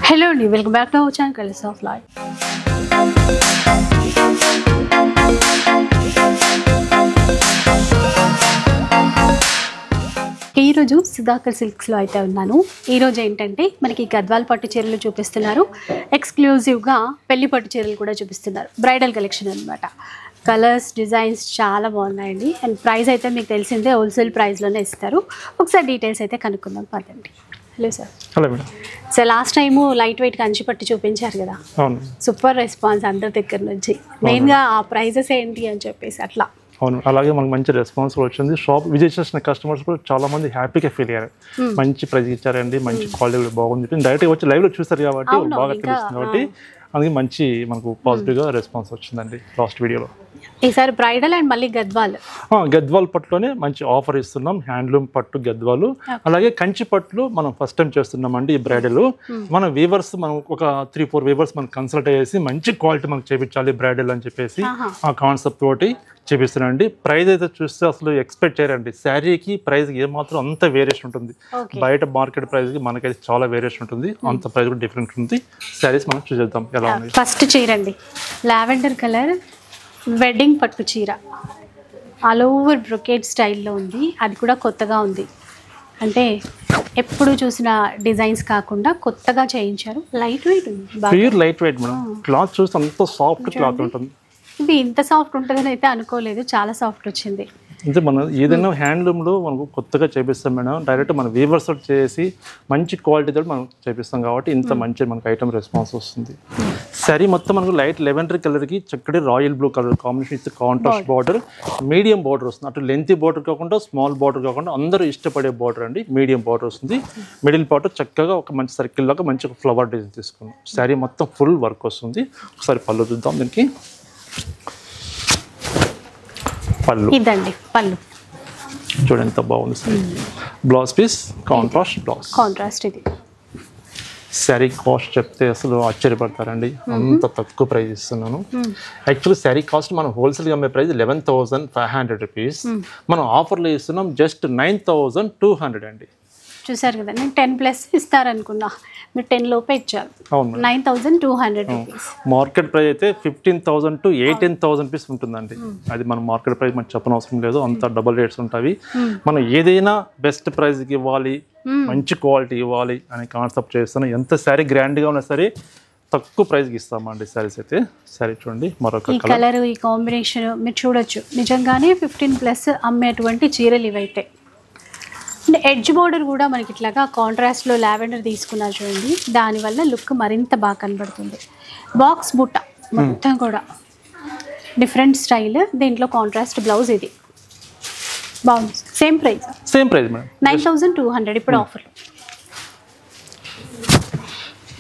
Hello and welcome back to our channel Colors of Life. ఈ రోజు Sudhakar silks లో అయితే ఉన్నాను. ఈ రోజు ఏంటంటే మనకి గద్వాల్ పట్టు చీరలు చూపిస్తున్నారు, ఎక్స్క్లూజివ్ గా పెళ్లి పట్టు చీరలు కూడా చూపిస్తున్నారు. బ్రైడల్ కలెక్షన్ అన్నమాట. కలర్స్ డిజైన్స్ చాలా బాగున్నాయండి. అండ్ ప్రైస్ అయితే మీకు తెలిసిందే, హోల్సేల్ ప్రైస్ లోనే ఇస్తారు. ఒకసారి డీటెయిల్స్ అయితే కనుక్కుందాం పదండి. Hello sir. Hello madam. Sir last time light weight Kanchi పట్టు చూపించారు కదా, అవును సూపర్ రెస్పాన్స్ అందరి దగ్గర నుంచి. మెయిన్గా ఆ ప్రైజెస్ ఏంటి అని చెప్పేసి అట్లా. అవును, అలాగే మనకు మంచి రెస్పాన్స్ వచ్చింది. షాప్ విజిట్ చేసిన కస్టమర్స్ కూడా చాలా మంది హ్యాపీగా ఫీల్ అయ్యారు. మంచి ప్రైస్ ఇచ్చారండి, మంచి క్వాలిటీ బాగుంది. డైరెక్ట్గా వచ్చి లైవ్లో చూస్తారు కాబట్టి బాగా తెలుస్తుంది కాబట్టి అందుకే మంచి మనకు పాజిటివ్గా రెస్పాన్స్ వచ్చిందండి లాస్ట్ వీడియోలో. ఈసారి బ్రైడల్ అండ్ మళ్ళీ గద్వాల్ పట్టులోనే మంచి ఆఫర్ ఇస్తున్నాం. హ్యాండ్లూమ్ పట్టు గద్వాలు, అలాగే కంచి పట్టులు మనం ఫస్ట్ టైం చేస్తున్నామండి. ఈ బ్రైడల్ మన వీవర్స్ మనం ఒక 3-4 వీవర్స్ మనం కన్సల్ట్ చేసి మంచి క్వాలిటీ మనకు చేయించాలి బ్రైడల్ అని చెప్పేసి ఆ కాన్సెప్ట్ తోటి చేపిస్తున్నాండి. ప్రైస్ అయితే చూస్తే అసలు ఎక్స్పెక్ట్ చేయరండి. శారీకి ప్రైస్ ఏమాత్రం అంత వేరియేషన్ ఉంటుంది. బయట మార్కెట్ ప్రైస్కి మనకైతే చాలా వేరియేషన్ ఉంటుంది, అంత ప్రైస్ కూడా డిఫరెంట్ ఉంటుంది. శారీస్ మనం చూసేద్దాం ఎలా ఉంది. ఫస్ట్ చీర అండి, లావెండర్ కలర్ వెడ్డింగ్ పట్టు చీర, ఆల్ ఓవర్ బ్రొకేట్ స్టైల్లో ఉంది. అది కూడా కొత్తగా ఉంది, అంటే ఎప్పుడు చూసిన డిజైన్స్ కాకుండా కొత్తగా చేయించారు. లైట్ వెయిట్ ఉంది, pure light weight madam. Cloth చూస్తే అంత సాఫ్ట్ క్లాత్ ఉంటుంది. ఇది ఇంత సాఫ్ట్ ఉంటుందని అయితే అనుకోలేదు, చాలా సాఫ్ట్ వచ్చింది. అంటే మనం ఏదైనా హ్యాండ్లూమ్లో మనకు కొత్తగా చేపిస్తాం మేడం. డైరెక్ట్ మన వీవర్స్ చేసి మంచి క్వాలిటీతో మనం చేపిస్తాం కాబట్టి ఇంత మంచి మనకు ఐటమ్ రెస్పాన్స్ వస్తుంది. శారీ మొత్తం మనకు లైట్ లెవెండర్ కలర్కి చక్కటి రాయల్ బ్లూ కలర్ కాంబినేషన్ ఇస్తే కాంట్రాస్ట్ బార్డర్, మీడియం బార్డర్ వస్తుంది. అటు లెంతీ బార్డర్ కాకుండా స్మాల్ బార్డర్ కాకుండా అందరూ ఇష్టపడే బార్డర్ అండి. మీడియం బార్డర్ వస్తుంది. మిడిల్ బార్డర్ చక్కగా ఒక మంచి సర్కిల్ లాగా మంచి ఫ్లవర్ డిజైన్ తీసుకున్నాం. శారీ మొత్తం ఫుల్ వర్క్ వస్తుంది. ఒకసారి పళ్ళు చూద్దాం. దీనికి పళ్ళు ఇదండి, పళ్ళు చూడండి ఎంత బాగుంది. Sari blouse piece contrast blouse. ఇది శారీ కాస్ట్ చెప్తే అసలు ఆశ్చర్యపడతారండి, అంత తక్కువ ప్రైస్ ఇస్తున్నాను. యాక్చువల్లీ శారీ కాస్ట్ మనం హోల్సేల్గా అమ్మే ప్రైస్ 11,500 రూపీస్. మనం ఆఫర్లో ఇస్తున్నాం జస్ట్ 9,200 అండి. చూసారు కదా, నేను 10+ ఇస్తారనుకున్నా, మీరు 10 లోపే ఇచ్చారు. అవును, 9,200 రూపీస్. మార్కెట్ ప్రైస్ అయితే 15,000 to 18,000 రూపీస్ ఉంటుందండి. అది మన మార్కెట్ ప్రైస్ మనకు చెప్పనవసరం లేదు, అంత డబల్ రేట్స్ ఉంటాయి. మనం ఏదైనా బెస్ట్ ప్రైస్కి ఇవ్వాలి, మంచి క్వాలిటీ ఇవ్వాలి అనే కాన్సెప్ట్ చేస్తున్నాం. ఎంత శారీ గ్రాండ్గా ఉన్నా సరే తక్కువ ప్రైస్కి ఇస్తామండి శారీస్ అయితే. శారీ చూడండి, మరొక కలర్, ఈ కాంబినేషన్ మీరు చూడొచ్చు. నిజంగానే 15+ అమ్మేటువంటి చీరలు ఇవైతే. అంటే ఎడ్జ్ బోర్డర్ కూడా మనకి ఇట్లాగా కాంట్రాస్ట్లో లావెండర్ తీసుకున్నారు చూడండి, దానివల్ల లుక్ మరింత బాగా కనబడుతుంది. బాక్స్ బుట్ట మొత్తం కూడా డిఫరెంట్ స్టైల్, దీంట్లో కాంట్రాస్ట్ బ్లౌజ్. ఇది బాగుంది. సేమ్ ప్రైస్ మేడం, 9,200 ఇప్పుడు ఆఫర్.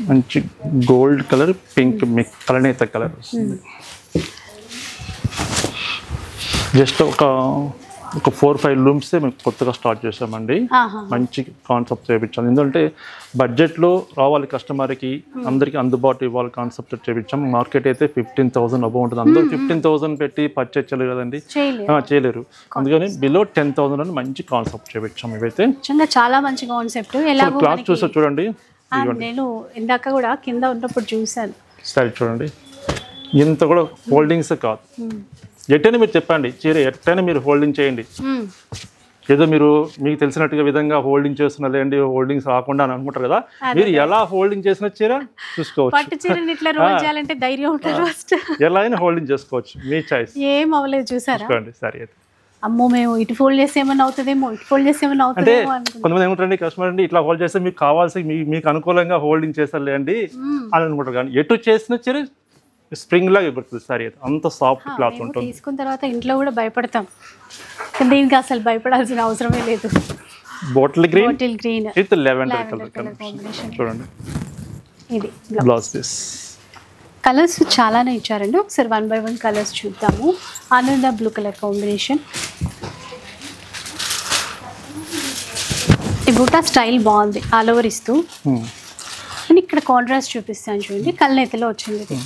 మంచి గోల్డ్ కలర్, పింక్ మిక్స్ కలనేత కలర్ వస్తుంది. జస్ట్ ఒక 4-5 లూమ్సే మేము కొత్తగా స్టార్ట్ చేసామండి. మంచి కాన్సెప్ట్ చేయించాం. ఎందుకంటే బడ్జెట్లో రావాలి కస్టమర్కి, అందరికీ అందుబాటు ఇవ్వాలి కాన్సెప్ట్ చేయించాం. మార్కెట్ అయితే 15,000 అబౌవ్ ఉంటుంది. అందరూ 15,000 పెట్టి పర్చేజ్ చేయలేరు కదండి, చేయలేరు. అందుకని బిలో 10,000 అని మంచి కాన్సెప్ట్ చేయించాం. ఇవైతే చాలా మంచి కాన్సెప్ట్. క్లాత్ చూసా చూడండి, నేను ఇందాక కూడా కింద ఉన్నప్పుడు చూసాను. సరే చూడండి, ఇంత కూడా హోల్డింగ్స్ కాదు. ఎట్టైనా మీరు చెప్పండి, చీర ఎట్టైనా మీరు హోల్డింగ్ చేయండి. ఏదో మీరు మీకు తెలిసినట్టుగా విధంగా హోల్డింగ్ చేస్తున్నారండి, హోల్డింగ్స్ రాకుండా అని అనుకుంటారు కదా. మీరు ఎలా హోల్డింగ్ చేసిన చీర చూసుకోవచ్చు. ఎలా అయినా హోల్డింగ్ చేసుకోవచ్చు, మీ చాయిస్. ఏం అవ్వలేదు చూసారా. సరే అయితే అమ్మో మేము ఇటు ఫోల్డ్ చేస్తే ఏమన్నా అవుతుందేమో, ఇటు ఫోల్డ్ చేస్తే ఏమన్నా అవుతుందేమో. కొంతమంది ఏమంటారండి కస్టమర్ అండి, ఇట్లా హోల్డ్ చేస్తే మీకు కావాల్సి మీకు అనుకూలంగా హోల్డింగ్ చేస్తారులే అండి అని అనుకుంటారు. కానీ ఎటు చేసిన చీర స్ప్రింగ్ లాగా ఎగురుతుంది. సారీ అంత సాఫ్ట్ క్లాత్ ఉంటుంది. తీసుకున్న తర్వాత ఇంట్లో కూడా భయపడతాం, దీనికి అసలు భయపడాల్సిన అవసరమే లేదు. Bottle green with lavender colour combination చూడండి. ఇది బ్లౌజ్ పీస్. కలర్స్ చాలానే ఇచ్చారండి. ఒకసారి 1 by 1 కలర్స్ చూద్దాము. ఆనంద బ్లూ కలర్ కాంబినేషన్. ఈ బూటా స్టైల్ బాగుంది, ఆల్ ఓవర్ ఇస్తూ. ఇక్కడ కాంట్రాస్ట్ చూపిస్తాను చూడండి, కళ్ళనెత్తలో వచ్చింది.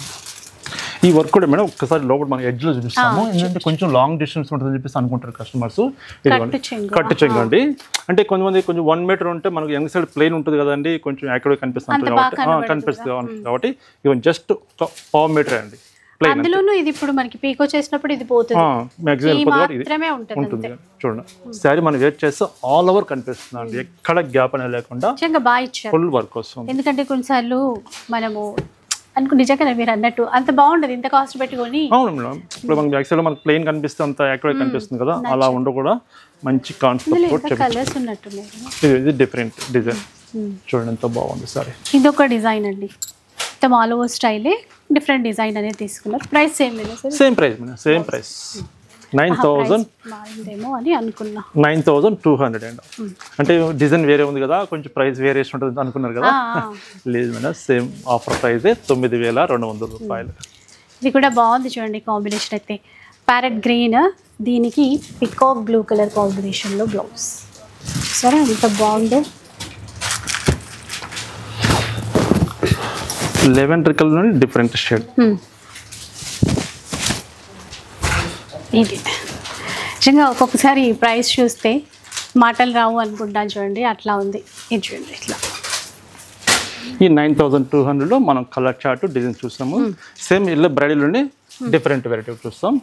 ఈ వర్క్ కూడా మేడం ఒక్కసారి లోపల మనం ఎడ్జ్లో చూపిస్తాము. ఎందుకంటే కొంచెం లాంగ్ డిస్టెన్స్ ఉంటుందని చెప్పేసి అనుకుంటారు కస్టమర్స్. కట్టు చెంగు అండి. అంటే కొంతమంది కొంచెం 1 మీటర్ ఉంటే మనకు యంగ్ సైడ్ ప్లేన్ ఉంటుంది కదండి, కొంచెం యాక్యురేట్ కనిపిస్తుంది కాబట్టి ఇవన్నీ జస్ట్ 1/2 మీటర్ అండి. అందులోనూ ఇది ఇప్పుడు మనకి పీకో చేసినప్పుడు ఇది పోతుంది, మాత్రమే ఉంటుంది. చూడండి సారీ మనం వెయిట్ చేస్తే ఆల్ ఓవర్ కనిపిస్తుంది అండి, ఎక్కడ గ్యాప్ అనేది లేకుండా బాగా ఇచ్చారు. ఫుల్ వర్క్ వస్తుంది. ఎందుకంటే కొన్నిసార్లు మనము నిజంగా మీరు అన్నట్టు అంత బాగుంటది ఇంత కాస్ట్ పెట్టుకొని. అవును మేడం, ఇప్పుడు మనకి బ్యాక్ సైడ్ మనకి ప్లెయిన్ కనిపిస్తే అంత యాక్యురేట్ కనిపిస్తుంది కదా, అలా ఉండ కూడా మంచి కాన్సెప్ట్. కలర్స్ ఉన్నట్టున్నాయి. ఇది డిఫరెంట్ డిజైన్ చూడండి ఎంత బాగుంది సారీ. ఇది ఒక డిజైన్ అండి, మొత్తం ఆల్ ఓవర్ స్టైలే, డిఫరెంట్ డిజైన్ అనేది తీసుకున్నారు. Price same same price madam, same price 9,000 మారిందేమో అని అనుకున్నా. 9,200 అండి. అంటే డిజైన్ వేరే ఉంది కదా, కొంచెం ప్రైస్ వేరియేషన్ ఉంటుంది అనుకున్నారు కదా. లేదు మేడం, సేమ్ ఆఫర్ ప్రైస్ 9,200 రూపాయలు. ఇది కూడా బాగుంది చూడండి కాంబినేషన్ అయితే. ప్యారెట్ గ్రీన్, దీనికి పికాక్ బ్లూ కలర్ కాంబినేషన్లో బ్లౌజ్. సరే ఎంత బాగుందో. లెవెండర్ కలర్ నుండి డిఫరెంట్ షేడ్. ఇది నిజంగా ఒక్కొక్కసారి ప్రైస్ చూస్తే మాటలు రావు అనుకుంటాను చూడండి, అట్లా ఉంది. ఇది చూడండి ఇట్లా. ఈ 9,200లో మనం కలర్ చార్ట్ డిజైన్ చూస్తాము. సేమ్ ఇల్లు బ్రైడల్ నుండి డిఫరెంట్ వెరైటీ చూస్తాం.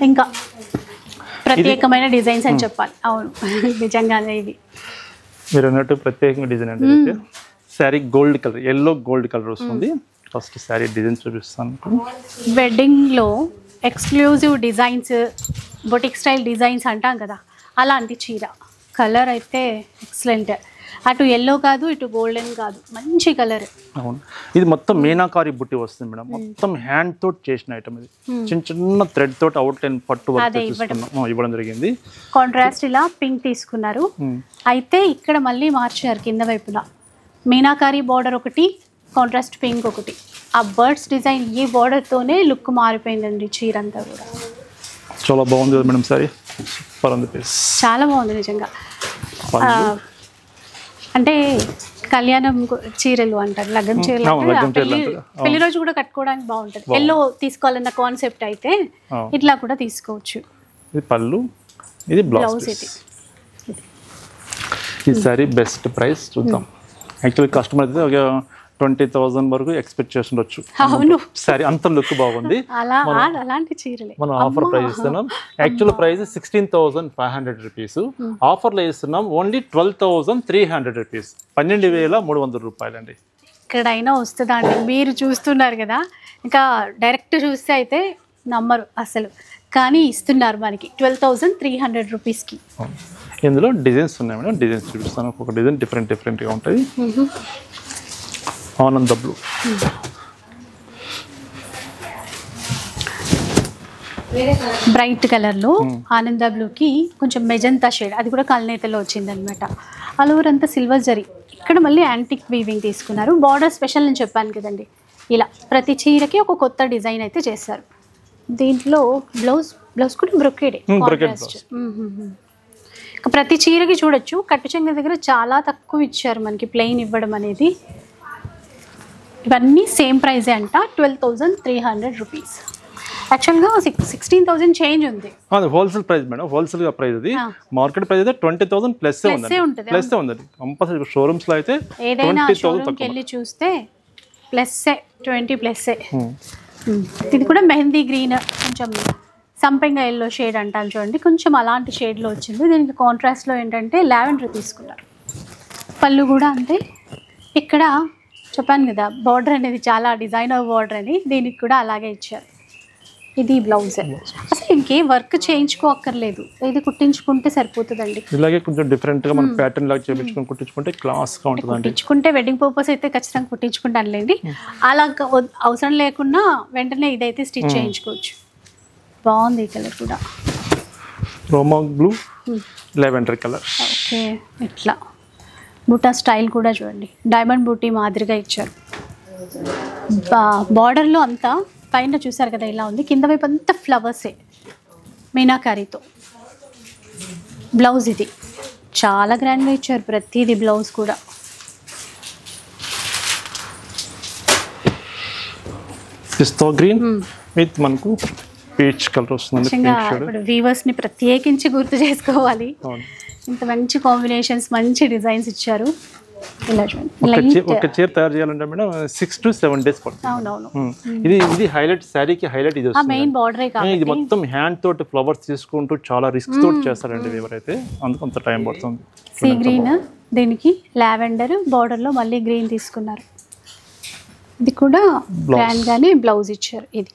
ఇంకా ప్రత్యేకమైన డిజైన్స్ అని చెప్పాలి. అవును నిజంగానే ఇది మీరు అన్నట్టు ప్రత్యేకంగా డిజైన్ అంటే sari gold colour, yellow gold colour వస్తుంది. ఫస్ట్ శారీ డిజైన్ చూపిస్తాను. వెడ్డింగ్లో exclusive designs, boutique style designs అంటాం కదా, అలాంటి చీర. కలర్ అయితే ఎక్సలెంట్, అటు ఎల్లో కాదు ఇటు గోల్డెన్ కాదు, మంచి కలర్. అవును, ఇది మొత్తం మీనాకారి బుట్టి వస్తుంది మేడం, మొత్తం హ్యాండ్ తోటి చేసిన ఐటమ్. ఇది చిన్న చిన్న థ్రెడ్ తోటి అవుట్ లైన్ పట్టు ఇవ్వడం జరిగింది. కాంట్రాస్ట్ ఇలా పింక్ తీసుకున్నారు. అయితే ఇక్కడ మళ్ళీ మార్చారు, కింద వైపున మీనాకారి బార్డర్ ఒకటి, కాంట్రాస్ట్ పింక్ ఒకటి. ఆ బర్డ్స్ డిజైన్ ఈ బార్డర్తోనే లుక్ మారిపోయిందండి చీర అంతా కూడా. చాలా బాగుంది మేడం సారీ, సూపర్ ఉంది, చాలా బాగుంది నిజంగా. అంటే కళ్యాణం చీరలు అంటారు, లగ్గం చీరలు, పెళ్లి రోజు కూడా కట్టుకోవడానికి బాగుంటుంది. ఎల్లో తీసుకోవాలన్న కాన్సెప్ట్ అయితే ఇట్లా కూడా తీసుకోవచ్చు. ఇది పళ్ళు, ఇది బ్లౌజ్. ఈ సారీ బెస్ట్ ప్రైస్ చూద్దాం. యాక్చువల్లీ కస్టమర్ అయితే ఒక 20,000 వరకు ఎక్స్పెక్ట్ చేస్తుండొచ్చు. అవును, సరే అంత లుక్ బాగుంది. అలాంటి చీరలే మనం ఆఫర్ ప్రైస్ ఇస్తున్నాం. యాక్చువల్ ప్రైస్ 16,500 రూపీస్, ఆఫర్లో ఇస్తున్నాం ఓన్లీ 12,300 రూపీస్, 12,300 రూపాయలు అండి. ఎక్కడైనా వస్తుందా అండి, మీరు చూస్తున్నారు కదా, ఇంకా డైరెక్ట్ చూస్తే అయితే నమ్మరు అసలు, కానీ ఇస్తున్నారు మనకి 12,300 రూపీస్కి. ఇందులో డిజైన్స్ ఉన్నాయి మేడం, డిజైన్స్ చూపిస్తాను. ఒక్కొక్క డిజైన్ డిఫరెంట్గా ఉంటుంది. ఆనంద బ్లూ, బ్రైట్ కలర్లో ఆనంద బ్లూకి కొంచెం మెజంతా షేడ్, అది కూడా కల్నేతలో వచ్చిందనమాట. ఆల్ ఓవర్ అంతా సిల్వర్ జరీ. ఇక్కడ మళ్ళీ యాంటిక్ వీవింగ్ తీసుకున్నారు. బార్డర్ స్పెషల్ అని చెప్పాను కదండి, ఇలా ప్రతి చీరకి ఒక కొత్త డిజైన్ అయితే చేస్తారు. దీంట్లో బ్లౌజ్ కూడా బ్రొకేడే. ప్రతి చీరకి చూడొచ్చు, కట్టు చెంగ దగ్గర చాలా తక్కువ ఇచ్చారు మనకి ప్లెయిన్ ఇవ్వడం అనేది. ఇవన్నీ సేమ్ ప్రైజే అంట, 12,300 రూపీస్. యాక్చువల్గా 16,000 చేంజ్ ఉంది. Wholesale price madam, wholesale price అది. మార్కెట్ ప్రైస్ అయితే 20,000 ప్లస్ ఉంటుంది కంపల్సరీ. షోరూమ్స్ లో అయితే ఏదైనా షోరూమ్కి వెళ్ళి చూస్తే ప్లస్సే, 20+. ఇది కూడా మెహందీ గ్రీన్, కొంచెం సంపెంగ ఎల్లో షేడ్ అంటాను చూడండి, కొంచెం అలాంటి షేడ్లో వచ్చింది. దీనికి కాంట్రాస్ట్లో ఏంటంటే లావెండర్ తీసుకున్నారు. పళ్ళు కూడా అంతే. ఇక్కడ చెప్పాను కదా బార్డర్ అనేది చాలా డిజైనర్ బార్డర్ అని, దీనికి కూడా అలాగే ఇచ్చారు. ఇది బ్లౌజ్. అసలు ఇంకే వర్క్ చేయించుకోక్కర్లేదు, ఇది కుట్టించుకుంటే సరిపోతుందండి. ఇలాగే కొంచెం డిఫరెంట్ గా మనం ప్యాటర్న్ లాగా చేయించుకొని కుట్టించుకుంటే క్లాస్ గా ఉంటుందండి. కుట్టించుకుంటే వెడ్డింగ్ పర్పస్ అయితే ఖచ్చితంగా కుట్టించుకుంటానులేండి. అలా అవసరం లేకుండా వెంటనే ఇదైతే స్టిచ్ చేయించుకోవచ్చు. బాగుంది ఈ కలర్ కూడా, రోమా బ్లూ, లెవెండర్ కలర్. ఓకే, ఇట్లా బూటా స్టైల్ కూడా చూడండి, డైమండ్ బూటీ మాదిరిగా ఇచ్చారు. బార్డర్లో అంతా పైన చూసారు కదా ఇలా ఉంది, కింద వైపు అంతా ఫ్లవర్సే మీనాకారీతో. బ్లౌజ్ ఇది చాలా గ్రాండ్గా ఇచ్చారు ప్రతిదీ, బ్లౌజ్ కూడా. పిస్తా గ్రీన్ విత్ మనకు పీచ్ కలర్ వస్తుంది. ఇప్పుడు వీవర్స్ ని ప్రత్యేకించి గుర్తు చేసుకోవాలి, ఇంత మంచి కాంబినేషన్స్, మంచి డిజైన్స్ ఇచ్చారు. ఇలా చూడండి, ఒక చీర తయారు చేయాలంటే మేడం 6 to 7 days పడుతుంది. అవునవును. ఇది హైలైట్, శారీకి హైలైట్ ఇది వస్తుంది. మెయిన్ బార్డరే కాబట్టి ఇది మొత్తం హ్యాండ్ తోటి ఫ్లవర్స్ తీసుకుంటూ చాలా రిస్క్ తోటి చేస్తారండి ఎవరైతే, అందుకు అంత టైం పడుతుంది. సీ గ్రీన్, దీనికి లావెండర్ బార్డర్ లో మళ్ళీ గ్రీన్ తీసుకున్నారు. ఇది కూడా గ్రాండ్ గానే బ్లౌజ్ ఇచ్చారు. ఇది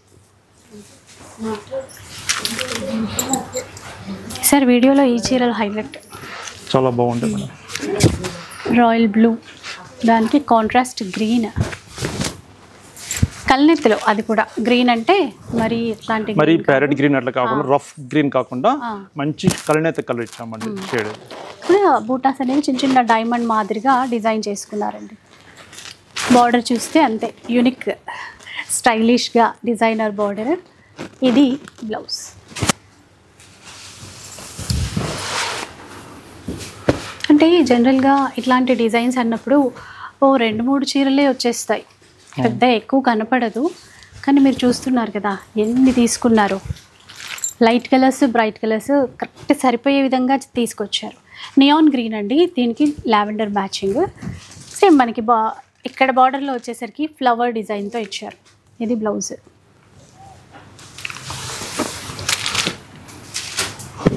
సార్ వీడియోలో ఈ చీరలు హైలైట్, చాలా బాగుంటుంది మేడం. రాయల్ బ్లూ, దానికి కాంట్రాస్ట్ గ్రీన్, కల్నెత్తిలో అది కూడా గ్రీన్ అంటే మరి ఇట్లాంటి మరి ప్యారెట్ గ్రీన్ అట్లా కాకుండా రఫ్ గ్రీన్ కాకుండా మంచి కలనేత కలర్ ఇచ్చామండి షేడ్. బూటాస్ అనేవి చిన్న చిన్న డైమండ్ మాదిరిగా డిజైన్ చేసుకున్నారండి. బార్డర్ చూస్తే అంతే యూనిక్ స్టైలిష్గా డిజైనర్ బార్డర్. ఇది బ్లౌజ్. అంటే జనరల్గా ఇట్లాంటి డిజైన్స్ అన్నప్పుడు 2-3 చీరలే వచ్చేస్తాయి, పెద్ద ఎక్కువ కనపడదు. కానీ మీరు చూస్తున్నారు కదా ఎన్ని తీసుకున్నారు. Light colours, bright colours correct సరిపోయే విధంగా తీసుకొచ్చారు. నియాన్ గ్రీన్ అండి, దీనికి లావెండర్ మ్యాచింగ్. సేమ్ మనకి ఇక్కడ బార్డర్లో వచ్చేసరికి ఫ్లవర్ డిజైన్తో ఇచ్చారు. ఇది బ్లౌజ్.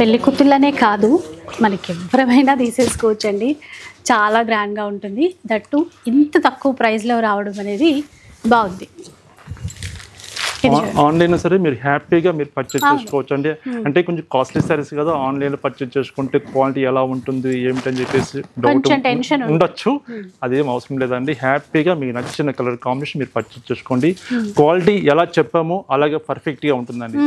పెళ్లి కూతుళ్ళనే కాదు, మనకి ఎవరైనా తీసేసుకోవచ్చండి, చాలా గ్రాండ్గా ఉంటుంది. దట్టు ఇంత తక్కువ ప్రైస్లో రావడం అనేది బాగుంది. ఆన్లైన్ సరే మీరు హ్యాపీగా మీరు పర్చేజ్ చేసుకోవచ్చు అండి. అంటే కొంచెం కాస్ట్లీ సారీస్ కదా, ఆన్లైన్లో పర్చేజ్ చేసుకుంటే క్వాలిటీ ఎలా ఉంటుంది ఏమిటని చెప్పేసి డౌట్ ఉండొచ్చు. అదేం అవసరం లేదండి. హ్యాపీగా మీకు నచ్చిన కలర్ కాంబినేషన్ మీరు పర్చేజ్ చేసుకోండి. క్వాలిటీ ఎలా చెప్పామో అలాగే పర్ఫెక్ట్గా ఉంటుందండి.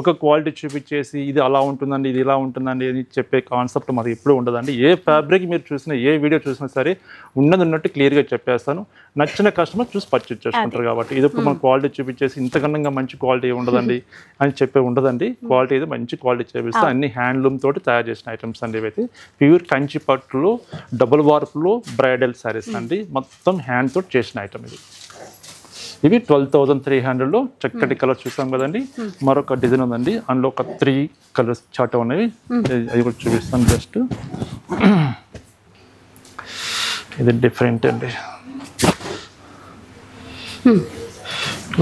ఒక క్వాలిటీ చూపించేసి ఇది అలా ఉంటుందండి, ఇది ఇలా ఉంటుందండి అని చెప్పే కాన్సెప్ట్ మరి ఎప్పుడూ ఉండదండి. ఏ ఫ్యాబ్రిక్ మీరు చూసినా, ఏ వీడియో చూసినా సరే ఉన్నట్టు క్లియర్గా చెప్పేస్తాను. నచ్చిన కస్టమర్ చూసి పర్చేజ్ చేసుకుంటారు కాబట్టి. ఇది ఇప్పుడు మన క్వాలిటీ చూపించేసి ఇంతకన్నా మంచి క్వాలిటీ ఉండదండి అని చెప్పే ఉండదండి. క్వాలిటీ అయితే మంచి క్వాలిటీ చేపిస్తే అన్ని హ్యాండ్లూమ్ తోటి తయారు చేసిన ఐటమ్స్ అండి. ఇవైతే ప్యూర్ కంచి పట్టులో డబుల్ వార్పులో బ్రైడల్ శారీస్ అండి, మొత్తం హ్యాండ్ తోటి చేసిన ఐటమ్ ఇది. ఇవి 12,300లో చక్కటి కలర్స్ చూసాం కదండి. మరొక డిజైన్ ఉందండి, అందులో ఒక 3 కలర్స్ చాట్ ఉన్నవి, అవి కూడా చూపిస్తాను. జస్ట్ ఇది డిఫరెంట్ అండి,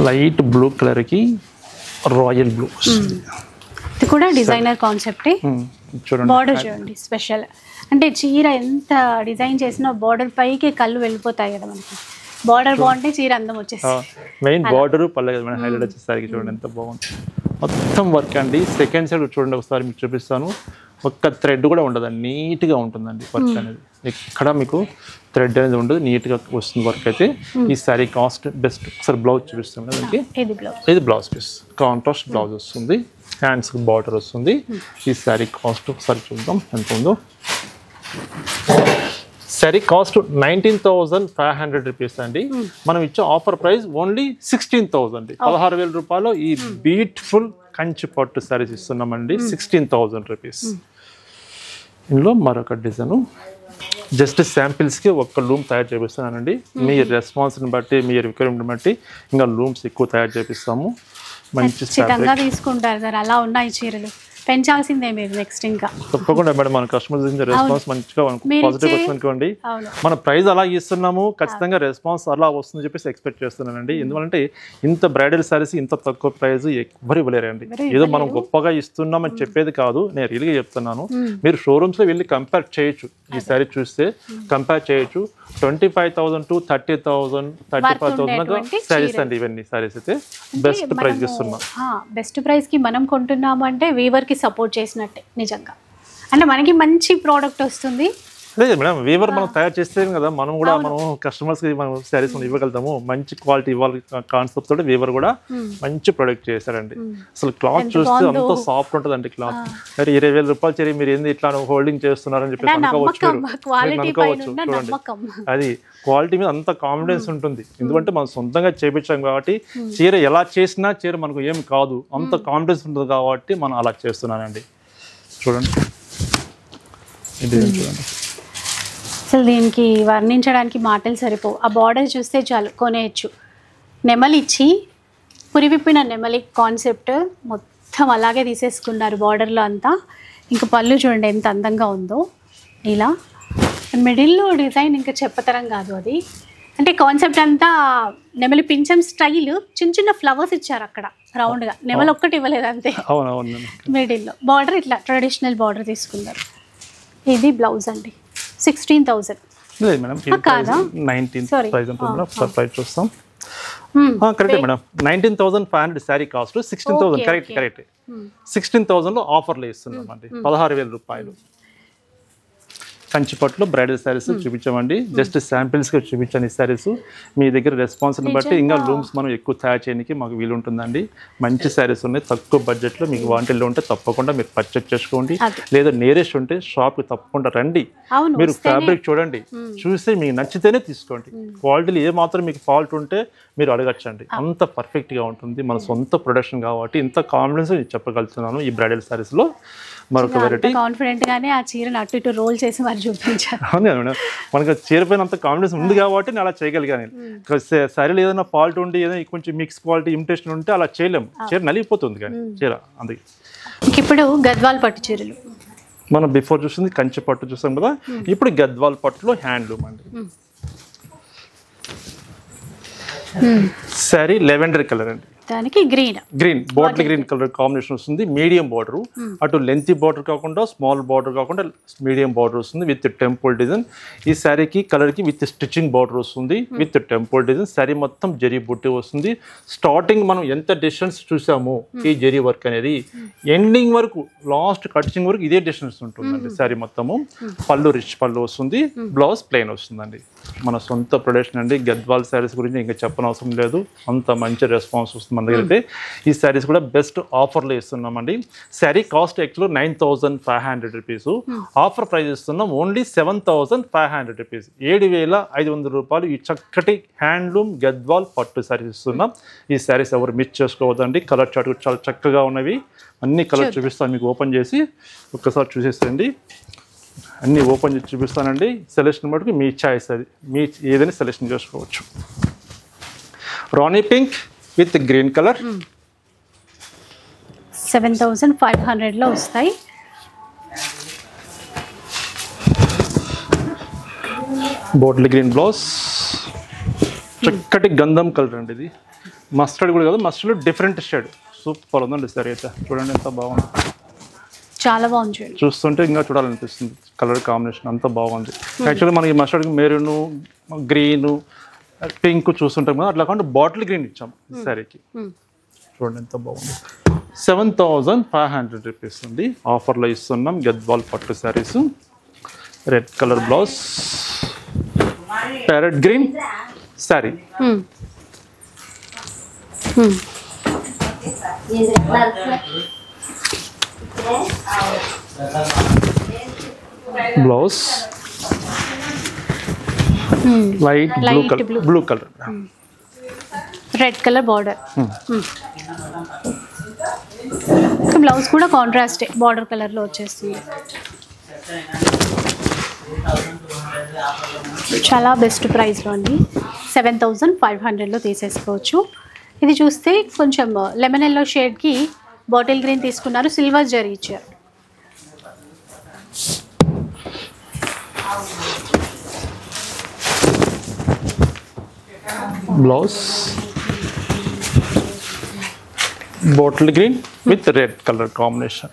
లైట్ బ్లూ కలర్కి రాయల్ బ్లూ. ఇది కూడా డిజైనర్ కాన్సెప్ట్. చూడండి బార్డర్ చూడండి స్పెషల్. అంటే చీర ఎంత డిజైన్ చేసినా బార్డర్ పైకి కళ్ళు వెళ్ళిపోతాయి కదా మనకి. బార్డర్ బాగుంటే చీర అందం వచ్చేసి మెయిన్ బార్డర్ పల్లె కదా హైలైట్ వచ్చేసరికి చూడండి ఎంత బాగుంది. మొత్తం వర్క్ అండి. సెకండ్ సైడ్ చూడండి ఒకసారి మీకు చూపిస్తాను. ఒక్క థ్రెడ్ కూడా ఉండదండి, నీట్గా ఉంటుందండి వర్క్ అనేది. ఇక్కడ మీకు థ్రెడ్ అనేది ఉండదు, నీట్గా వస్తుంది వర్క్ అయితే. ఈ శారీ కాస్ట్ బెస్ట్. ఒకసారి బ్లౌజ్ చూపిస్తాం దానికి. ఇది బ్లౌజ్ పీస్, కాంట్రాస్ట్ బ్లౌజ్ వస్తుంది, హ్యాండ్స్ బార్డర్ వస్తుంది. ఈ శారీ కాస్ట్ ఒకసారి చూద్దాం ఎంత ఉందో. శారీ కాస్ట్ 19,500 రూపీస్ అండి. మనం ఇచ్చే ఆఫర్ ప్రైస్ ఓన్లీ 16,000. 16,000 రూపాయలు ఈ బ్యూటిఫుల్ కంచి పట్టు శారీస్ ఇస్తున్నామండి. 16,000 రూపీస్. ఇందులో మరొక డిజైన్ జస్ట్ శాంపిల్స్కి ఒక్క లూమ్ తయారు చేపిస్తున్నానండి. మీ రెస్పాన్స్ని బట్టి, మీ రిక్వైర్మెంట్ బట్టి ఇంకా లూమ్స్ ఎక్కువ తయారు చేపిస్తాము. మంచి తీసుకుంటారు సార్. అలా ఉన్నాయి చీరలు, పెంచాల్సిందే మీరు నెక్స్ట్. ఇంకా తప్పకుండా మేడం, మన కస్టమర్స్ నుంచి రెస్పాన్స్ మంచిగా పాజిటివ్ వస్తుంది అనుకోండి. మన ప్రైస్ అలా ఇస్తున్నాము, ఖచ్చితంగా రెస్పాన్స్ అలా వస్తుందని చెప్పేసి ఎక్స్పెక్ట్ చేస్తున్నానండి. ఎందుకంటే ఇంత బ్రైడల్ సారీస్ ఇంత తక్కువ ప్రైస్ ఎవరు ఇవ్వలేరండి. ఏదో మనం గొప్పగా ఇస్తున్నామని చెప్పేది కాదు, నేను రియల్గా చెప్తున్నాను. మీరు షోరూమ్స్లో వెళ్ళి కంపేర్ చేయొచ్చు, ఈ సారీ చూస్తే కంపేర్ చేయొచ్చు. 25,000 to 30,000, 35,000 సారీస్ అండి. ఇవన్నీ సారీస్ అయితే బెస్ట్ ప్రైస్ ఇస్తున్నాం. బెస్ట్ ప్రైస్ కి మనం కొంటున్నాము అంటే వీవర్ కి సపోర్ట్ చేసినట్టే నిజంగా. అంటే మనకి మంచి ప్రోడక్ట్ వస్తుంది. లేదు మేడం, వీవర్ మనం తయారు చేస్తే కదా మనం కూడా మనం కస్టమర్స్కి మనం శారీస్ ఇవ్వగలుగుతాము. మంచి క్వాలిటీ ఇవ్వాలి కాన్సెప్ట్ తోటి వీవర్ కూడా మంచి ప్రొడక్ట్ చేశారండి. అసలు క్లాత్ చూస్తే అంత సాఫ్ట్ ఉంటుందండి క్లాత్. మరి 20,000 రూపాయలు చీర మీరు ఏంది ఇట్లా హోల్డింగ్ చేస్తున్నారని చెప్పేసి అనుకోవచ్చు. చూడండి, అది క్వాలిటీ మీద అంత కాన్ఫిడెన్స్ ఉంటుంది. ఎందుకంటే మనం సొంతంగా చేయించాం కాబట్టి చీర ఎలా చేసినా చీర మనకు ఏం కాదు, అంత కాన్ఫిడెన్స్ ఉంటుంది కాబట్టి మనం అలా చేస్తున్నానండి. చూడండి ఇది చూడండి. అసలు దీనికి వర్ణించడానికి మాటలు సరిపోవు. ఆ బార్డర్ చూస్తే చాలు కొనేయచ్చు. నెమలిచ్చి పురివిప్పిన నెమలి కాన్సెప్ట్ మొత్తం అలాగే తీసేసుకున్నారు బార్డర్లో అంతా. ఇంకా పళ్ళు చూడండి ఎంత అందంగా ఉందో. ఇలా మిడిల్లో డిజైన్ ఇంకా చెప్పతరం కాదు అది. అంటే కాన్సెప్ట్ అంతా నెమలి పింఛం స్టైల్, చిన్న చిన్న ఫ్లవర్స్ ఇచ్చారు అక్కడ రౌండ్గా. నెమలి ఒక్కటి ఇవ్వలేదు అంతే. మిడిల్లో బార్డర్ ఇట్లా ట్రెడిషనల్ బార్డర్ తీసుకున్నారు. ఇది బ్లౌజ్ అండి. 16,000 కాదా? 19,000 చూస్తాం. Correct madam. 19,500 sari cost. 16,000 correct. 16,000లో ఆఫర్లో ఇస్తున్నాం అండి. 16,000 రూపాయలు. కంచిపట్టులో బ్రైడల్ శారీస్ చూపించామండి. జస్ట్ శాంపిల్స్గా చూపించాను ఈ శారీస్. మీ దగ్గర రెస్పాన్స్ని బట్టి ఇంకా రూమ్స్ మనం ఎక్కువ తయారు చేయడానికి మాకు వీలు ఉంటుందండి. మంచి శారీస్ ఉన్నాయి తక్కువ బడ్జెట్లో. మీకు వాంటెల్లో ఉంటే తప్పకుండా మీరు పర్చేస్ చేసుకోండి. లేదా నియరెస్ట్ ఉంటే షాప్కి తప్పకుండా రండి. మీరు ఫ్యాబ్రిక్ చూడండి, చూసి మీకు నచ్చితేనే తీసుకోండి. క్వాలిటీలో ఏ మాత్రం మీకు ఫాల్ట్ ఉంటే మీరు అడగచ్చండి. అంత పర్ఫెక్ట్గా ఉంటుంది. మన సొంత ప్రొడక్షన్ కాబట్టి ఇంత కాన్ఫిడెన్స్ చెప్పగలుగుతున్నాను ఈ బ్రైడల్ శారీస్లో. మరొక వెరైటీ కాన్ఫిడెంట్ గానే ఆ చీరను అటు ఇటు రోల్ చేసి మరి చూపించారు. అవును మేడం, మనకు చీర పైన అంత కాన్ఫిడెన్స్ ఉంది కాబట్టి నేను అలా చేయగలిగాను. శారీలో ఏదైనా ఫాల్ట్ ఉండి ఏదైనా కొంచెం మిక్స్ క్వాలిటీ ఇమిటేషన్ ఉంటే అలా చేయలేము. చీర నలిగిపోతుంది కానీ చీర. అందుకే ఇప్పుడు గద్వాల్ పట్టు చీరలు మనం బిఫోర్ చూసింది కంచి పట్టు చూసాం కదా. ఇప్పుడు గద్వాల్ పట్టులో హ్యాండ్లూమ్ అండి. శారీ లెవెండర్ కలర్ అండి. దానికి green bottle green colour combination వస్తుంది. మీడియం బార్డర్, అటు లెంతీ బార్డర్ కాకుండా స్మాల్ బార్డర్ కాకుండా మీడియం బార్డర్ వస్తుంది విత్ టెంపుల్ డిజైన్. ఈ శారీకి కలర్కి విత్ స్టిచ్చింగ్ బార్డర్ వస్తుంది విత్ టెంపుల్ డిజైన్. శారీ మొత్తం జరీ బుట్టి వస్తుంది. స్టార్టింగ్ మనం ఎంత డిస్టెన్స్ చూసామో ఈ జరీ వర్క్ అనేది ఎండింగ్ వరకు లాస్ట్ కటింగ్ వరకు ఇదే డిస్టెన్స్ ఉంటుందండి. శారీ మొత్తము. పళ్ళు రిచ్ పళ్ళు వస్తుంది. బ్లౌజ్ ప్లెయిన్ వస్తుందండి. మన సొంత ప్రొడక్షన్ అండి. గద్వాల్ శారీస్ గురించి ఇంకా చెప్పనవసరం లేదు. అంత మంచి రెస్పాన్స్ వస్తుంది మన దగ్గర అయితే. ఈ శారీస్ కూడా బెస్ట్ ఆఫర్లో ఇస్తున్నామండి. Sari cost actual 9,500 rupees. Offer price ఇస్తున్నాం ఓన్లీ 7,500 రూపీస్. 7,500 రూపాయలు ఈ చక్కటి హ్యాండ్లూమ్ గద్వాల్ పట్టు శారీస్ ఇస్తున్నాం. ఈ శారీస్ ఎవరు మిస్ చేసుకోవద్దండి. కలర్ చార్ట్ చాలా చక్కగా ఉన్నవి. అన్ని కలర్ చూపిస్తాను మీకు. ఓపెన్ చేసి ఒక్కసారి చూసేసేయండి. అన్నీ ఓపెన్ చేసి చూపిస్తానండి. సెలెక్షన్ మటుకు మీ చాయిస్, అది మీ ఏదైనా సెలెక్షన్ చేసుకోవచ్చు. రాణి పింక్ విత్ గ్రీన్ కలర్ 7,500లో వస్తాయి. బాటిల్ గ్రీన్ బ్లౌజ్, చక్కటి గంధం కలర్ అండి. ఇది మస్టర్డ్ కూడా కాదు, మస్టర్డ్ డిఫరెంట్ షేడ్. సూపర్ ఉందండి సరే. అయితే చూడండి ఎంత బాగుంది. చాలా బాగుంది. చూస్తుంటే ఇంకా చూడాలనిపిస్తుంది. కలర్ కాంబినేషన్ అంతా బాగుంది. యాక్చువల్లీ మనకి మస్టర్డ్ మెరూన్, గ్రీన్, పింక్ చూస్తుంటాం కదా, అట్లా కాకుండా బాటిల్ గ్రీన్ ఇచ్చాం శారీకి. చూడండి ఎంత బాగుంది. 7,500 రూపీస్ అండి. ఆఫర్లో ఇస్తున్నాం గద్వాల్ పట్టు saris. Red colour blouse, parrot green sari. Blouse light blue colour, red colour border. Blouse కూడా కాంట్రాస్ట్ బార్డర్ కలర్లో వచ్చేస్తుంది. చాలా బెస్ట్ ప్రైస్లో అండి. 7,500లో తీసేసుకోవచ్చు. ఇది చూస్తే కొంచెం లెమన్ ఎల్లో షేడ్కి బాటిల్ గ్రీన్ తీసుకున్నారు, సిల్వర్ జరీ ఇచ్చారు. Blouse bottle green with red colour combination.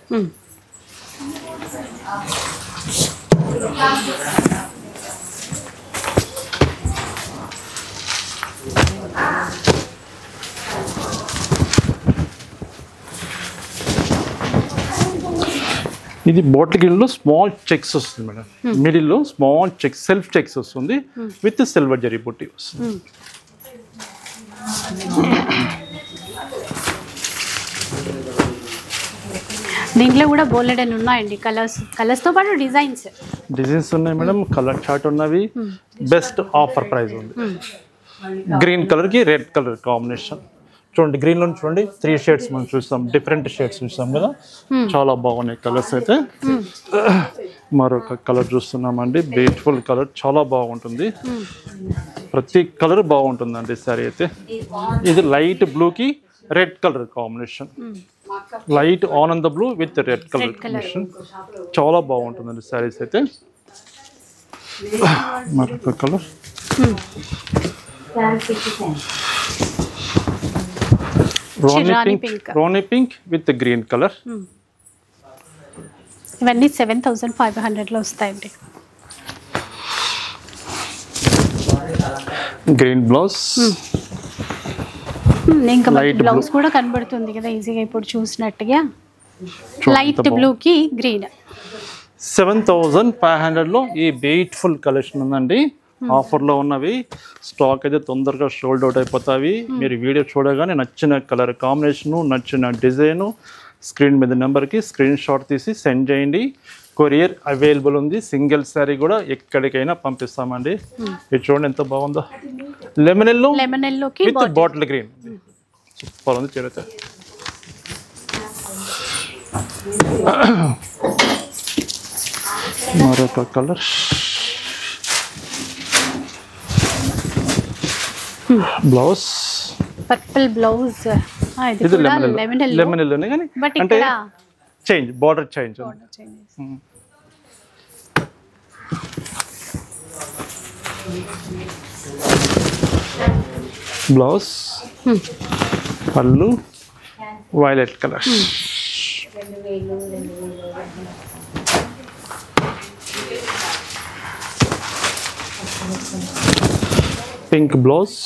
ఇది బాటిల్ గ్రీన్లో స్మాల్ చెక్స్ వస్తుంది మేడం. మిడిల్లో స్మాల్ చెక్స్, సెల్ఫ్ చెక్స్ వస్తుంది విత్ సిల్వర్ జరీ బుట్టి వస్తుంది. దీంట్లో కూడా బోలెడన్ ఉన్నాయండి. కలర్స్తో పాటు డిజైన్స్ ఉన్నాయి మేడం. కలర్ చార్ట్ ఉన్నవి. బెస్ట్ ఆఫర్ ప్రైస్ ఉంది. గ్రీన్ కలర్కి రెడ్ కలర్ కాంబినేషన్. చూడండి గ్రీన్లో చూడండి 3 షేడ్స్ మనం చూస్తాం. డిఫరెంట్ షేడ్స్ చూస్తాం కదా, చాలా బాగున్నాయి కలర్స్ అయితే. మరొక కలర్ చూస్తున్నామండి. బ్యూటిఫుల్ కలర్, చాలా బాగుంటుంది. ప్రతి కలర్ బాగుంటుందండి సారీ అయితే. ఇది లైట్ బ్లూకి రెడ్ కలర్ కాంబినేషన్, లైట్ ఆనంద blue with red colour combination. చాలా బాగుంటుందండి శారీస్ అయితే. మరొక colour Rani pink with green colour. ఇవన్నీ 7500 లో వస్తాయండి. గ్రీన్ బ్లౌజ్, ఇంకా బ్లౌజ్ కూడా కనబడుతుంది కదా ఈజీగా ఇప్పుడు చూసినట్టుగా. లైట్ బ్లూ కి గ్రీన్. 7500 లో ఈ బ్యూటిఫుల్ కలెక్షన్ ఉందండి. ఆఫర్లో ఉన్నవి. స్టాక్ అయితే తొందరగా సోల్డ్ అవుట్ అయిపోతాయి. మీరు వీడియో చూడగానే నచ్చిన కలర్ కాంబినేషను, నచ్చిన డిజైను స్క్రీన్ మీద నెంబర్కి స్క్రీన్ షాట్ తీసి సెండ్ చేయండి. కొరియర్ అవైలబుల్ ఉంది. సింగిల్ శారీ కూడా ఎక్కడికైనా పంపిస్తామండి. ఇది చూడండి ఎంత బాగుందో. లెమన్ ఎల్లోకి విత్ బాటిల్ గ్రీన్. సూపర్ ఉంది చీర. మరొక కలర్ బ్లౌజ్, పర్పుల్ బ్లౌజ్. ఇది లెమన్ ఎల్లోనే కానీ అంటే చేంజ్, బార్డర్ చేంజ్. బ్లౌజ్, పళ్ళు వైలెట్ కలర్. పింక్ బ్లౌజ్,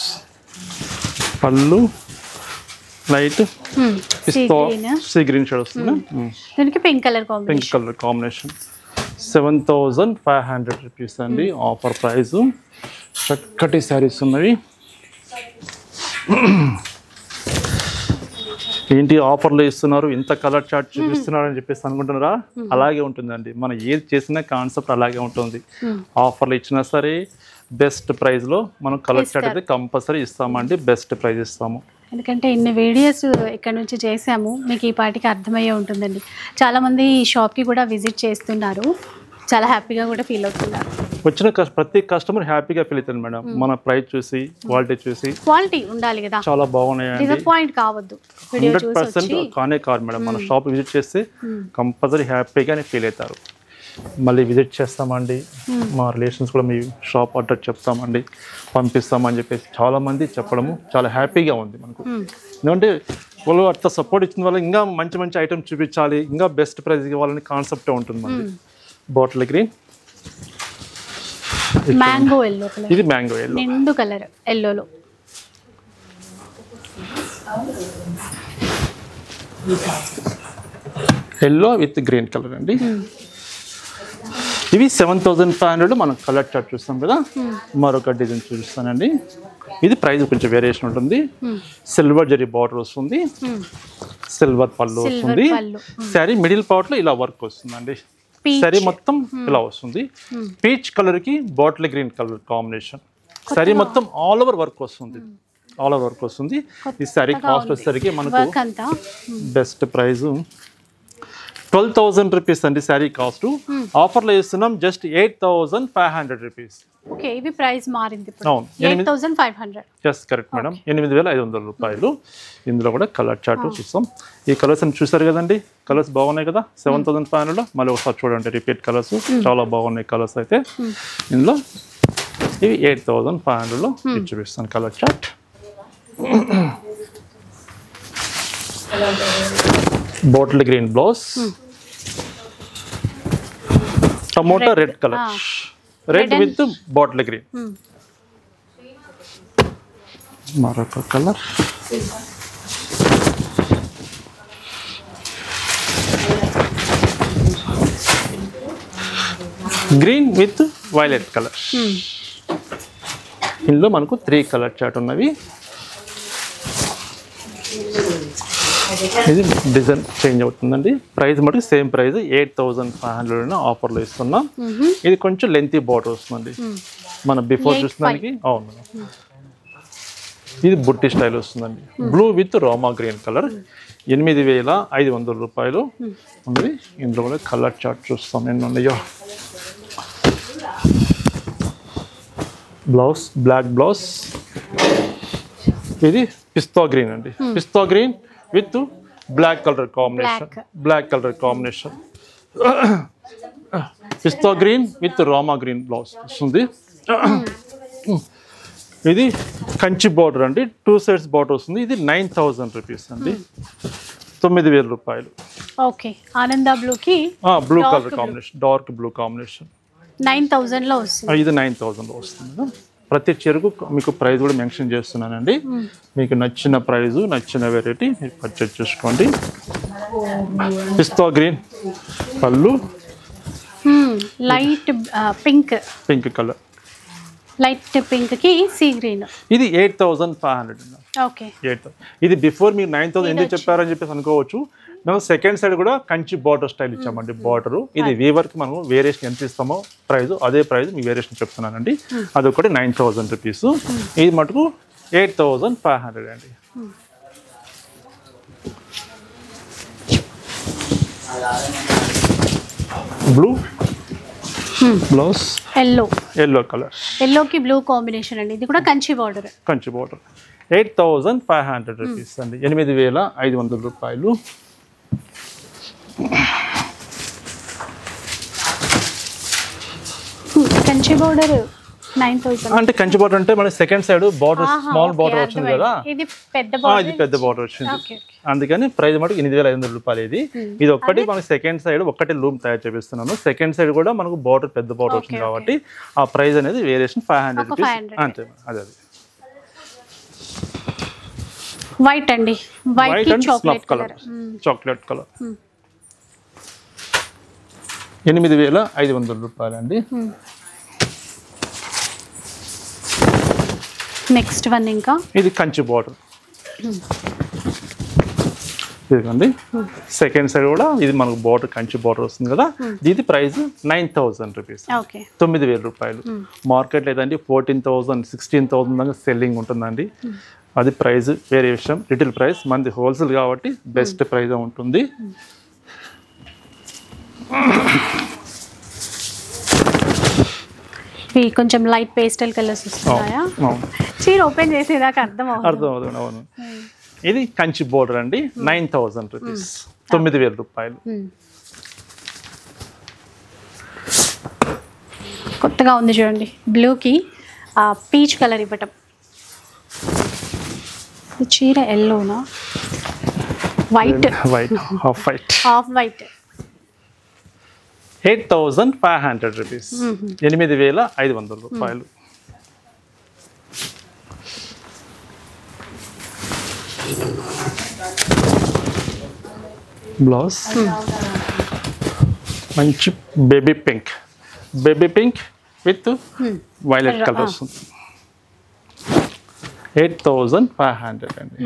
పళ్ళు లైట్ సీ గ్రీన్ షేడ్ వస్తుంది. దీనికి పింక్ కలర్ కాంబినేషన్. 7500 రూపీస్ అండి ఆఫర్ ప్రైస్. చక్కటి శారీస్ ఉన్నవి. ఏంటి ఆఫర్లు ఇస్తున్నారు, ఇంత కలర్ చార్ట్ చూపిస్తున్నారు అని చెప్పేసి అనుకుంటున్నారా? అలాగే ఉంటుందండి. మనం ఏది చేసినా కాన్సెప్ట్ అలాగే ఉంటుంది. ఆఫర్లు ఇచ్చినా సరే బెస్ట్ ప్రైస్లో మనం కలర్ చార్ట్ అయితే కంపల్సరీ ఇస్తామండి. బెస్ట్ ప్రైస్ ఇస్తాము. ఎందుకంటే ఇన్ని వీడియోస్ ఇక్కడ నుంచి చేసాము, మీకు ఈ పాటికి అర్థమయ్యే ఉంటుందండి. చాలామంది ఈ షాప్కి కూడా విజిట్ చేస్తున్నారు, చాలా హ్యాపీగా కూడా ఫీల్ అవుతున్నారు. వచ్చిన ప్రతి కస్టమర్ హ్యాపీగా ఫీల్ అవుతుంది మేడం. మన ప్రైస్ చూసి, క్వాలిటీ చూసి. క్వాలిటీ ఉండాలి కదా, చాలా బాగున్నాయండి. డిసప్పాయింట్ కావద్దు. 100% కానే కాదు మేడం. మన షాప్ విజిట్ చేస్తే కంపల్సరీ హ్యాపీగానే ఫీల్ అవుతారు. మళ్ళీ విజిట్ చేస్తామండి. మా రిలేషన్స్ కూడా మీ షాప్ అడ్రస్ చెప్తామండి, పంపిస్తామని చెప్పేసి చాలామంది చెప్పడము చాలా హ్యాపీగా ఉంది మనకు. ఎందుకంటే వాళ్ళు అట్లా సపోర్ట్ ఇచ్చిన వల్ల ఇంకా మంచి మంచి ఐటమ్స్ చూపించాలి, ఇంకా బెస్ట్ ప్రైస్ ఇవ్వాలని కాన్సెప్టే ఉంటుంది మనకి. Bottle green, mango yellow colour. ఇది మ్యాంగో ఎల్లో, నిండు కలర్ ఎల్లోలో. ఎల్లో విత్ గ్రీన్ కలర్ అండి. ఇవి 7500 మనం కలర్ చార్ట్ చూస్తాం కదా. మరొక డిజైన్ చూపిస్తానండి. ఇది ప్రైస్ కొంచెం వేరియేషన్ ఉంటుంది. సిల్వర్ జరీ బార్డర్ వస్తుంది, సిల్వర్ పళ్ళు వస్తుంది. శారీ మిడిల్ పార్ట్ లో ఇలా వర్క్ వస్తుందండి. శారీ మొత్తం ఇలా వస్తుంది. పీచ్ కలర్ కి bottle green colour combination. Sari మొత్తం ఆల్ ఓవర్ వర్క్ వస్తుంది. ఈ శారీ కాస్ట్ వచ్చేసరికి మనకు బెస్ట్ ప్రైస్ 12,000 రూపీస్ అండి శారీ కాస్ట్. ఆఫర్లో ఇస్తున్నాం జస్ట్ 8,500 రూపీస్. ఓకే, ఇది ప్రైస్ మారింది ఇప్పుడు. అవును, 8,500. Yes correct madam. 8,500 రూపాయలు. ఇందులో కూడా కలర్ చార్ట్ చూస్తాం. ఈ కలర్స్ అని చూసారు కదండి, కలర్స్ బాగున్నాయి కదా. 7,500 మళ్ళీ ఒకసారి చూడండి, రిపీట్ కలర్స్ చాలా బాగున్నాయి కలర్స్ అయితే. ఇందులో ఇవి 8,500లో చూపిస్తాను colour chart. Bottle green blouse, tomato red colour, red with bottle green. మరొక colour green with violet colour. ఇందులో మనకు 3 కలర్ చార్ట్ ఉన్నవి. ఇది డిజైన్ చేంజ్ అవుతుందండి. ప్రైస్ మటుకు సేమ్ ప్రైస్ 8,500 ఆఫర్లో ఇస్తున్నాం. ఇది కొంచెం లెంతీ బార్డర్ వస్తుందండి. మన బిఫోర్ చూస్తున్నానికి. అవును, ఇది బుట్టి స్టైల్ వస్తుందండి. Blue with Roma green colour. 8,500 రూపాయలు ఉంది. ఇందులో కూడా కలర్ చార్ట్ చూస్తాం ఎన్ని ఉన్నాయో. బ్లౌజ్ బ్లాక్ బ్లౌజ్, ఇది పిస్తా గ్రీన్ అండి. Pista green with black colour combination. Black colour combination. Pista green with rama green blouse వస్తుంది. ఇది కంచి బార్డర్ అండి. 2 సైడ్స్ బార్డర్ వస్తుంది. ఇది 9000 రూపీస్ అండి. 9000 రూపాయలు. ఓకే. ఆనంద బ్లూకి blue colour combination, dark blue combination 9000లో వస్తుంది. ఇది 9000లో వస్తుంది. ప్రతి చీరకు మీకు ప్రైస్ కూడా మెన్షన్ చేస్తున్నానండి. మీకు నచ్చిన ప్రైజు, నచ్చిన వెరైటీ మీరు పర్చేజ్ చేసుకోండి. పిస్తా గ్రీన్ పళ్ళు, light pink colour, light pink కి సీ గ్రీన్. ఇది 8500. ఓకే. 8000. ఇది బిఫోర్ మీరు 9000 ఎందుకు చెప్పారని చెప్పేసి అనుకోవచ్చు. మేము సెకండ్ సైడ్ కూడా కంచి బార్డర్ స్టైల్ ఇచ్చామండి. బార్డర్ ఇది వీవర్కి మనం వేరియేషన్ ఎంత ఇస్తామో ప్రైస్, అదే ప్రైస్ మీ వేరియేషన్ చెప్తున్నానండి. అదొకటి 9000 రూపీస్. ఇది మటుకు 8500 అండి. బ్లూ బ్లౌజ్, ఎల్లో కలర్, ఎల్లోకి బ్లూ కాంబినేషన్ అండి. ఇది కూడా కంచి బార్డర్. 8500 రూపీస్ అండి. 8500 రూపాయలు. కంచి బార్డర్ 9000 అంటే కంచి బార్డర్ అంటే మన second side border small border వచ్చింది కదా, ఇది పెద్ద బార్డర్. ఇది పెద్ద బార్డర్ వచ్చింది. అందుకని ప్రైస్ మటుకు 8500 రూపాయలు. ఇది ఒక్కటి మన సెకండ్ సైడ్ ఒక్కటి లూమ్ తయారు చేపిస్తున్నాను. సెకండ్ సైడ్ కూడా మనకు బార్డర్ పెద్ద బార్డర్ వచ్చింది కాబట్టి ఆ ప్రైస్ అనేది వేరియేషన్ 500 రూపీస్ అంతే. అదే వైట్ అండి. White and chocolate colour. 8500 రూపాయలు అండి. నెక్స్ట్ వన్ ఇంకా ఇది కంచి బార్డర్. ఇదిగోండి సెకండ్ సైడ్ కూడా ఇది మనకు బార్డర్ కంచి బార్డర్ వస్తుంది కదా. ఇది ప్రైస్ 9000 రూపీస్. 9000 రూపాయలు. మార్కెట్ లేదండి 14,000 16,000 దాకా సెల్లింగ్ ఉంటుందండి. అది ప్రైస్ వేరియేషన్. రిటైల్ ప్రైస్ మనది హోల్సేల్ కాబట్టి బెస్ట్ ప్రైస్ ఉంటుంది. కొంచెం లైట్ పేస్టల్ కలర్స్ వస్తున్నాయా? చీర ఓపెన్ చేసేదాకా అర్థం అవుతుంది. అవును. ఇది కంచి బోర్డర్ అండి. 9000 రూపీస్. 9000 రూపాయలు. కొత్తగా ఉంది చూడండి. బ్లూకి పీచ్ కలర్ ఇవ్వటం. చీర ఎల్లోనా? వైట్. Half white. 8500 రూపీస్. 8500 రూపాయలు. బ్లౌజ్ మంచి baby pink with violet colour వస్తుంది. 8500 అండి.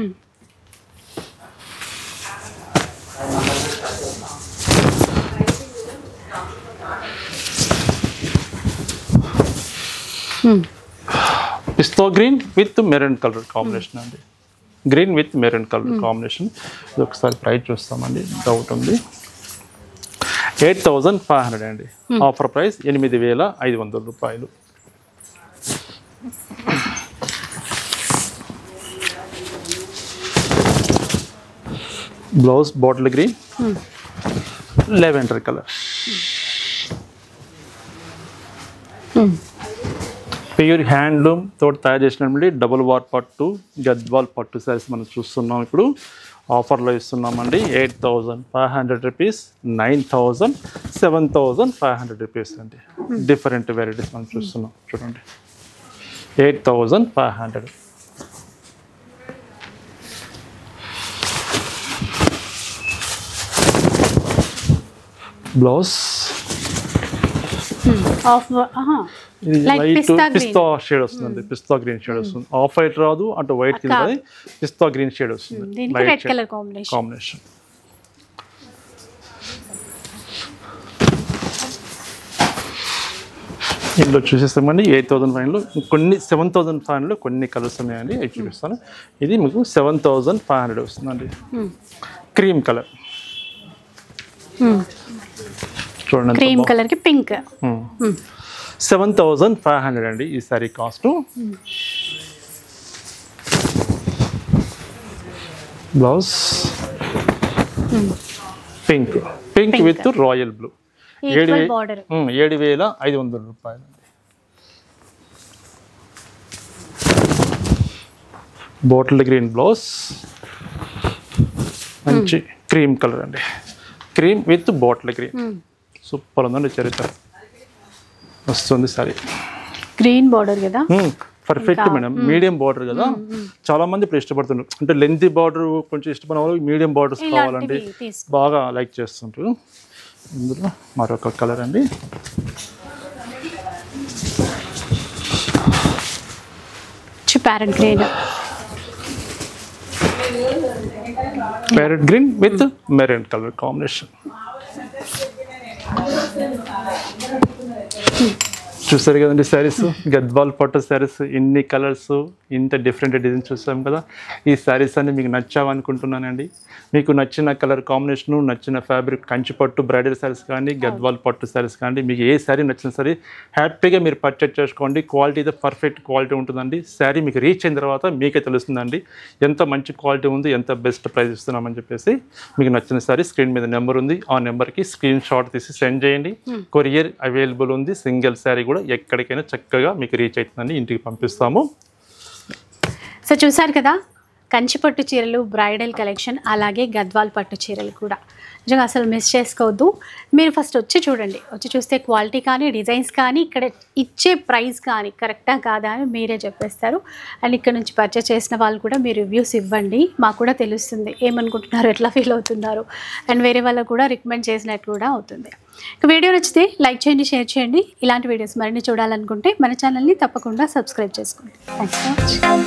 Pista green with maroon colour combination అండి. Green with maroon colour combination. ఇది ఒకసారి ప్రైస్ చూస్తామండి, డౌట్ ఉంది. 8500 అండి. ఆఫర్ ప్రైస్ 8500 రూపాయలు. Blouse bottle green, lavender colour. Pure handloom తోటి తయారు చేసినటువంటి డబుల్ వార్ పట్టు, గద్వాల్ పట్టు సారీస్ మనం చూస్తున్నాం. ఇప్పుడు ఆఫర్లో ఇస్తున్నామండి. 8500 రూపీస్, 9000, 7500 రూపీస్ అండి. డిఫరెంట్ వెరైటీస్ మనం చూస్తున్నాం. చూడండి 8500. బ్లౌజ్ పిస్తా షేడ్ వస్తుందండి. పిస్తా గ్రీన్ షేడ్ వస్తుంది. ఆఫ్ వైట్ రాదు, అటు వైట్ కింద పిస్తా గ్రీన్ షేడ్ వస్తుంది. Red colour combination. ఇందులో చూసేస్తామండి 8500లో కొన్ని 7500లో కొన్ని కలర్స్ ఉన్నాయండి. అవి చూపిస్తాను. ఇది మీకు 7500 వస్తుందండి. క్రీమ్ కలర్ చూడండి. క్రీమ్ కలర్ కి పింక్. 7500 అండి ఈ sorry cost. Blouse pink with royal blue. Equal border. 7,500 రూపాయలు. బాటిల్ గ్రీన్ బ్లౌజ్, మంచి క్రీమ్ కలర్ అండి, cream with bottle green. Super ఉందండి, చరిత్ర వస్తుంది సారీ. గ్రీన్ బార్డర్ కదా, పర్ఫెక్ట్ మేడం. మీడియం బార్డర్ కదా, చాలా మంది ఇప్పుడు ఇష్టపడుతున్నారు. అంటే లెంతీ బార్డర్ కొంచెం ఇష్టపడిన వాళ్ళు మీడియం బార్డర్స్ కావాలండి, బాగా లైక్ చేస్తుంటారు. ఇందులో మరొక కలర్ అండి, parrot green. Parrot green with maroon colour combination. చూసారు కదండి శారీస్, గద్వాల్ పట్టు శారీస్, ఇన్ని కలర్స్, ఇంత డిఫరెంట్ డిజైన్ చూసాం కదా. ఈ శారీస్ అన్ని మీకు నచ్చావనుకుంటున్నానండి. మీకు నచ్చిన కలర్ కాంబినేషను, నచ్చిన ఫ్యాబ్రిక్, కంచి పట్టు బ్రైడల్ శారీస్ కానీ, గద్వాల్ పట్టు శారీస్ కానీ, మీకు ఏ శారీ నచ్చిన సరే హ్యాపీగా మీరు పర్చేజ్ చేసుకోండి. క్వాలిటీ అయితే పర్ఫెక్ట్ క్వాలిటీ ఉంటుందండి. శారీ మీకు రీచ్ అయిన తర్వాత మీకే తెలుస్తుందండి ఎంత మంచి క్వాలిటీ ఉంది, ఎంత బెస్ట్ ప్రైస్ ఇస్తున్నామని చెప్పేసి. మీకు నచ్చిన శారీ స్క్రీన్ మీద నెంబర్ ఉంది, ఆ నెంబర్కి స్క్రీన్ షాట్ తీసి సెండ్ చేయండి. కొరియర్ అవైలబుల్ ఉంది. సింగిల్ శారీ కూడా ఎక్కడికైనా చక్కగా మీకు రీచ్ అవుతుందని ఇంటికి పంపిస్తాము. సో చూసారు కదా, కంచిపట్టు చీరలు, బ్రైడల్ కలెక్షన్, అలాగే గద్వాల్ పట్టు చీరలు కూడా నిజంగా అసలు మిస్ చేసుకోవద్దు. మీరు ఫస్ట్ వచ్చి చూడండి, వచ్చి చూస్తే క్వాలిటీ కానీ, డిజైన్స్ కానీ, ఇక్కడ ఇచ్చే ప్రైస్ కానీ కరెక్టా కాదా అని మీరే చెప్పేస్తారు. అండ్ ఇక్కడ నుంచి పర్చేస్ చేసిన వాళ్ళు కూడా మీరు రివ్యూస్ ఇవ్వండి, మాకు కూడా తెలుస్తుంది ఏమనుకుంటున్నారు, ఎట్లా ఫీల్ అవుతున్నారు, అండ్ వేరే వాళ్ళకు కూడా రికమెండ్ చేసినట్టు కూడా అవుతుంది. ఇక వీడియో నచ్చితే లైక్ చేయండి, షేర్ చేయండి. ఇలాంటి వీడియోస్ మరిన్ని చూడాలనుకుంటే మన ఛానల్ని తప్పకుండా సబ్స్క్రైబ్ చేసుకోండి. Thanks for watching.